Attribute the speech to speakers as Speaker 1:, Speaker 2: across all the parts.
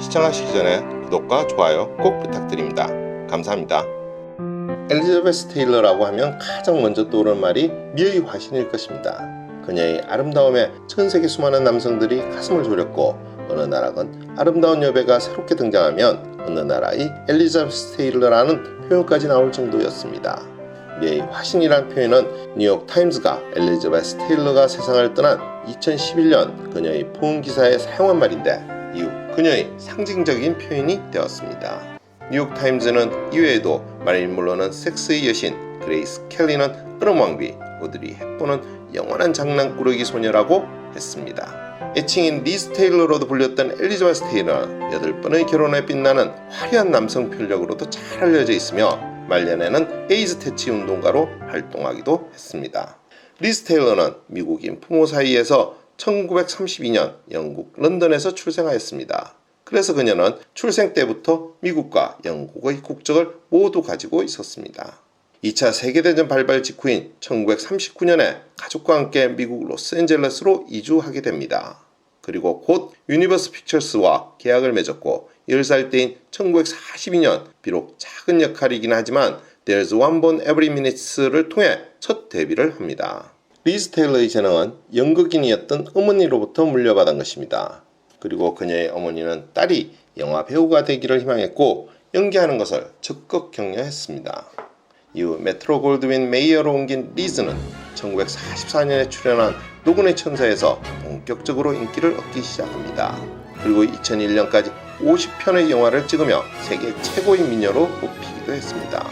Speaker 1: 시청하시기 전에 구독과 좋아요 꼭 부탁드립니다. 감사합니다. 엘리자베스 테일러라고 하면 가장 먼저 떠오르는 말이 미의 화신일 것입니다. 그녀의 아름다움에 전 세계 수많은 남성들이 가슴을 졸였고, 어느 나라건 아름다운 여배가 새롭게 등장하면 어느 나라의 엘리자베스 테일러라는 표현까지 나올 정도였습니다. 미의 화신이란 표현은 뉴욕타임즈가 엘리자베스 테일러가 세상을 떠난 2011년 그녀의 포옹 기사에 사용한 말인데, 이후 그녀의 상징적인 표현이 되었습니다. 뉴욕타임즈는 이외에도 마릴린 monroe는 섹스의 여신, 그레이스 켈리는 흐름왕비, 오드리 헵번은 영원한 장난꾸러기 소녀라고 했습니다. 애칭인 리즈 테일러로도 불렸던 엘리자베스 테일러는 8번의 결혼에 빛나는 화려한 남성 편력으로도 잘 알려져 있으며, 말년에는 에이즈 퇴치 운동가로 활동하기도 했습니다. 리즈 테일러는 미국인 부모 사이에서 1932년 영국 런던에서 출생하였습니다. 그래서 그녀는 출생 때부터 미국과 영국의 국적을 모두 가지고 있었습니다. 2차 세계대전 발발 직후인 1939년에 가족과 함께 미국 로스앤젤레스로 이주하게 됩니다. 그리고 곧 유니버스 픽처스와 계약을 맺었고, 10살 때인 1942년 비록 작은 역할이긴 하지만 There's One Born Every Minute를 통해 첫 데뷔를 합니다. 리즈 테일러의 재능은 연극인이었던 어머니로부터 물려받은 것입니다. 그리고 그녀의 어머니는 딸이 영화 배우가 되기를 희망했고 연기하는 것을 적극 격려했습니다. 이후 메트로 골드윈 메이어로 옮긴 리즈는 1944년에 출연한 노군의 천사에서 본격적으로 인기를 얻기 시작합니다. 그리고 2001년까지 50편의 영화를 찍으며 세계 최고의 미녀로 뽑히기도 했습니다.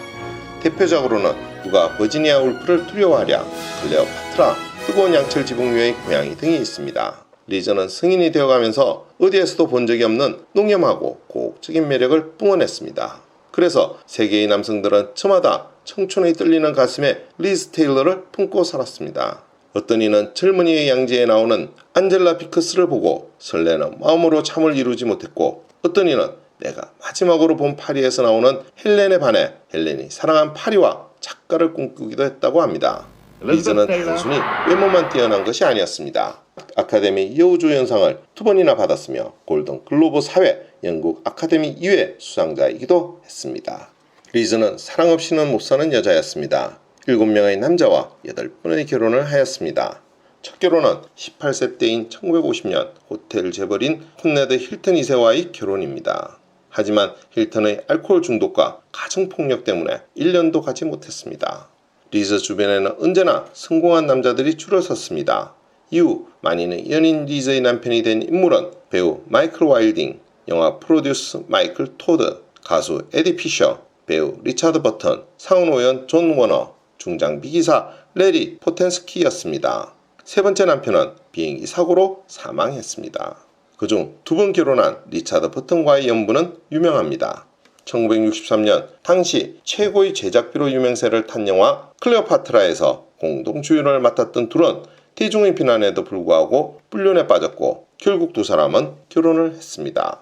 Speaker 1: 대표적으로는 누가 버지니아 울프를 두려워하랴, 클레오파트라, 뜨거운 양철 지붕 위의 고양이 등이 있습니다. 리즈는 성인이 되어가면서 어디에서도 본 적이 없는 농염하고 고혹적인 매력을 뿜어냈습니다. 그래서 세계의 남성들은 저마다 청춘의 떨리는 가슴에 리즈 테일러를 품고 살았습니다. 어떤 이는 젊은이의 양지에 나오는 안젤라 비크스를 보고 설레는 마음으로 잠을 이루지 못했고, 어떤 이는 내가 마지막으로 본 파리에서 나오는 헬렌에 반해 헬렌이 사랑한 파리와 작가를 꿈꾸기도 했다고 합니다. 리즈는 단순히 외모만 뛰어난 것이 아니었습니다. 아카데미 여우조연상을 2번이나 받았으며 골든 글로브 사회 영국 아카데미 2회 수상자이기도 했습니다. 리즈는 사랑 없이는 못 사는 여자였습니다. 7명의 남자와 8번의 결혼을 하였습니다. 첫 결혼은 18세 때인 1950년 호텔 재벌인 콘레드 힐튼 2세와의 결혼입니다. 하지만 힐튼의 알코올 중독과 가정폭력 때문에 1년도 가지 못했습니다. 리즈 주변에는 언제나 성공한 남자들이 줄을 섰습니다. 이후 만인의 연인 리즈의 남편이 된 인물은 배우 마이클 와일딩, 영화 프로듀스 마이클 토드, 가수 에디 피셔, 배우 리차드 버튼, 상원호연 존 워너, 중장비 기사 레리 포텐스키였습니다. 세 번째 남편은 비행기 사고로 사망했습니다. 그중 2번 결혼한 리차드 버튼과의 연분은 유명합니다. 1963년 당시 최고의 제작비로 유명세를 탄 영화 클레오파트라에서 공동 주연을 맡았던 둘은 대중의 비난에도 불구하고 불륜에 빠졌고 결국 두 사람은 결혼을 했습니다.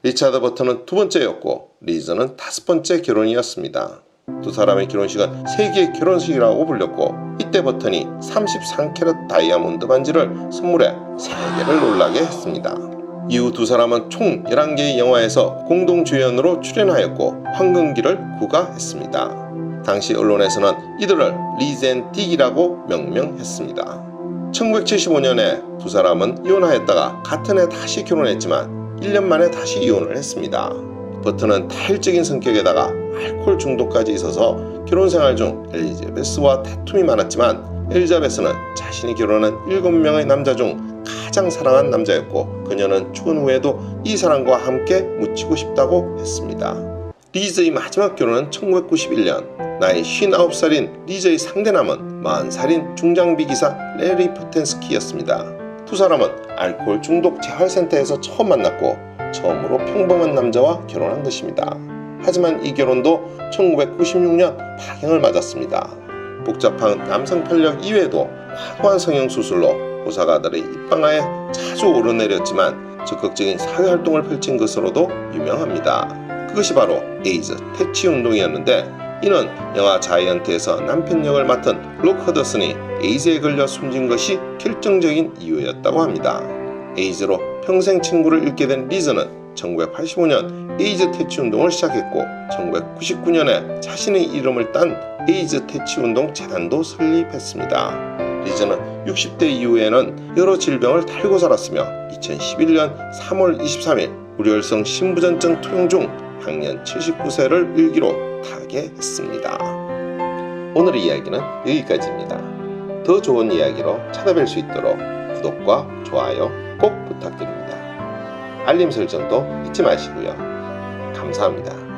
Speaker 1: 리차드 버튼은 2번째였고 리즈는 5번째 결혼이었습니다. 두 사람의 결혼식은 세계 결혼식이라고 불렸고, 이때 버튼이 33캐럿 다이아몬드 반지를 선물해 세계를 놀라게 했습니다. 이후 두 사람은 총 11개의 영화에서 공동 주연으로 출연하였고 황금기를 구가했습니다. 당시 언론에서는 이들을 리즈 앤 딕이라고 명명했습니다. 1975년에 두 사람은 이혼하였다가 같은 해 다시 결혼했지만 1년 만에 다시 이혼을 했습니다. 버튼은 타일적인 성격에다가 알코올 중독까지 있어서 결혼생활 중 엘리자베스와 다툼이 많았지만, 엘리자베스는 자신이 결혼한 7명의 남자 중 가장 사랑한 남자였고 그녀는 죽은 후에도 이 사람과 함께 묻히고 싶다고 했습니다. 리즈의 마지막 결혼은 1991년 나이 59살인 리즈의 상대남은 40살인 중장비 기사 레리 포텐스키였습니다. 두 사람은 알코올 중독 재활센터에서 처음 만났고 처음으로 평범한 남자와 결혼한 것입니다. 하지만 이 결혼도 1996년 파행을 맞았습니다. 복잡한 남성 편력 이외에도 과도한 성형수술로 호사가들의 입방아에 자주 오르내렸지만 적극적인 사회활동을 펼친 것으로도 유명합니다. 그것이 바로 에이즈 퇴치 운동이었는데, 이는 영화 자이언트에서 남편 역을 맡은 록 허더슨이 에이즈에 걸려 숨진 것이 결정적인 이유였다고 합니다. 에이즈로 평생 친구를 잃게 된 리즈는 1985년 에이즈 퇴치 운동을 시작했고 1999년에 자신의 이름을 딴 에이즈 퇴치 운동 재단도 설립했습니다. 리즈는 60대 이후에는 여러 질병을 달고 살았으며 2011년 3월 23일 우려혈성 심부전증 투영 중 향년 79세를 일기로 타계했습니다. 오늘의 이야기는 여기까지입니다. 더 좋은 이야기로 찾아뵐 수 있도록 구독과 좋아요 꼭 부탁드립니다. 알림 설정도 잊지 마시고요. 감사합니다.